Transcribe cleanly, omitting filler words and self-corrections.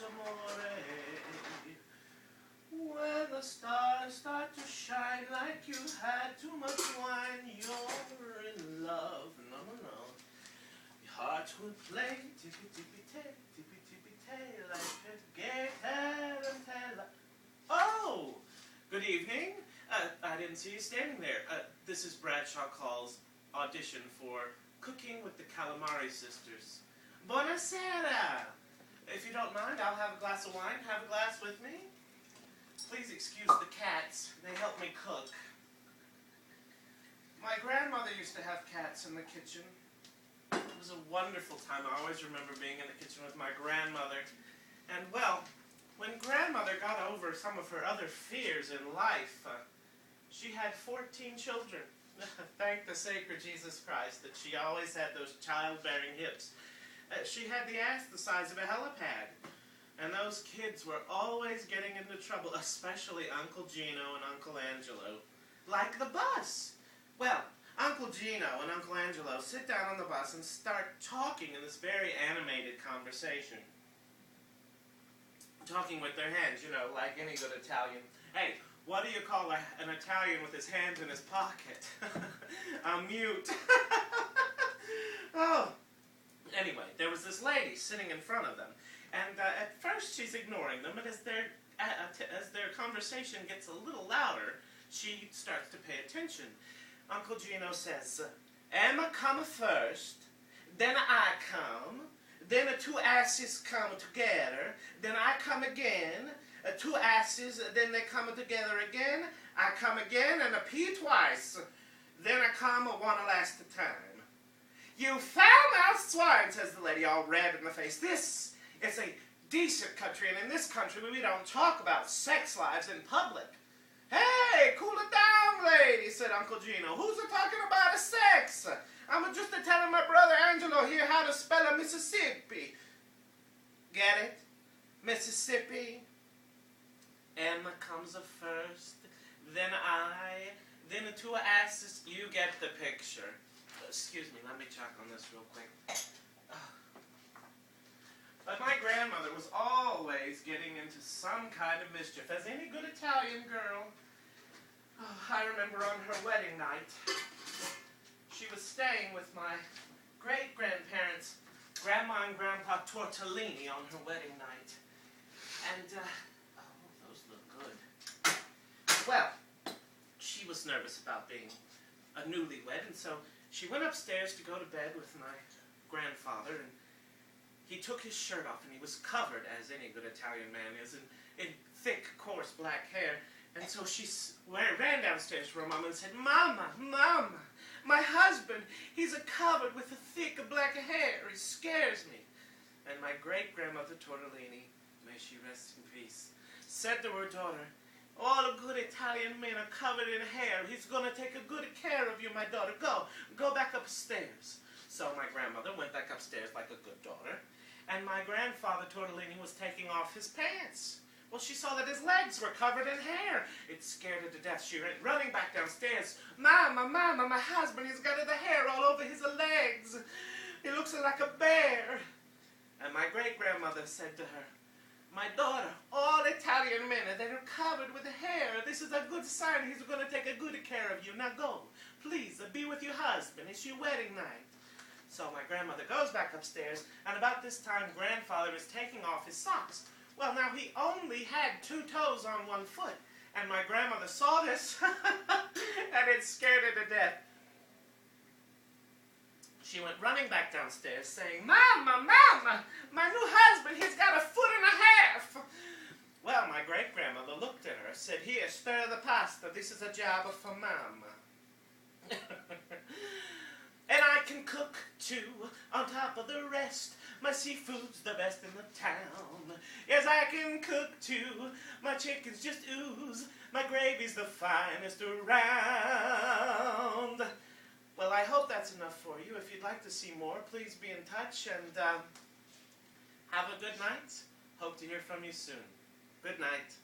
amore. When the stars start to shine like you had too much wine, you're in love. No, no, no. Your heart will play tippy-tippy-tay, like a gay tarantella. Oh! Good evening. I didn't see you standing there. This is Bradshaw Call's audition for Cooking with the Calamari Sisters. Buonasera! If you don't mind, I'll have a glass of wine. Have a glass with me? Please excuse the cats. They help me cook. My grandmother used to have cats in the kitchen. It was a wonderful time. I always remember being in the kitchen with my grandmother. And, well, when grandmother got over some of her other fears in life, she had 14 children. Thank the sacred Jesus Christ that she always had those childbearing hips. She had the ass the size of a helipad. And those kids were always getting into trouble, especially Uncle Gino and Uncle Angelo. Like the bus. Well, Uncle Gino and Uncle Angelo sit down on the bus and start talking in this very animated conversation. Talking with their hands, you know, like any good Italian. Hey, what do you call an Italian with his hands in his pocket? A mute. Oh. Anyway, there was this lady sitting in front of them. And at first she's ignoring them, but as their conversation gets a little louder, she starts to pay attention. Uncle Gino says, Emma come first, then I come, then the two asses come together, then I come again, two asses, then they come together again, I come again, and a pee twice, then I come one last time. You foul-mouthed swine, says the lady, all red in the face. This is a decent country, and in this country we don't talk about sex lives in public. Hey, cool it down, lady, said Uncle Gino. Who's talking about a sex? I'm just telling my brother Angelo here how to spell a Mississippi. Get it? Mississippi. Emma comes first, then I, then the two asses. You get the picture. Excuse me, let me check on this real quick. But my grandmother was always getting into some kind of mischief, as any good Italian girl. Oh, I remember on her wedding night, she was staying with my great-grandparents, Grandma and Grandpa Tortellini, on her wedding night. And, oh, those look good. Well, she was nervous about being a newlywed, and so she went upstairs to go to bed with my grandfather, and he took his shirt off, and he was covered, as any good Italian man is, in thick, coarse black hair. And so she ran downstairs for a moment and said, Mama, Mama, my husband, he's covered with a thick black hair. He scares me. And my great-grandmother Tortellini, may she rest in peace, said to her daughter, all the good Italian men are covered in hair. He's going to take a good care of you, my daughter. Go back upstairs. So my grandmother went back upstairs like a good daughter. And my grandfather Tortellini was taking off his pants. Well, she saw that his legs were covered in hair. It scared her to death. She went running back downstairs. Mama, Mama, my husband, he's got the hair all over his legs. He looks like a bear. And my great-grandmother said to her, my daughter, all Italian men, they're covered with hair. This is a good sign. He's going to take a good care of you. Now go. Please, be with your husband. It's your wedding night. So my grandmother goes back upstairs, and about this time, grandfather is taking off his socks. Well, now, he only had 2 toes on 1 foot, and my grandmother saw this, and it scared her to death. She went running back downstairs, saying, Mama, Mama, my new husband, he's got 1.5 feet. Well, my great-grandmother looked at her, said, here, stir the pasta. This is a job for Mama. And I can cook, too, on top of the rest. My seafood's the best in the town. Yes, I can cook, too. My chickens just ooze. My gravy's the finest around. Well, I hope that's enough for you. If you'd like to see more, please be in touch, and have a good night. Hope to hear from you soon. Good night.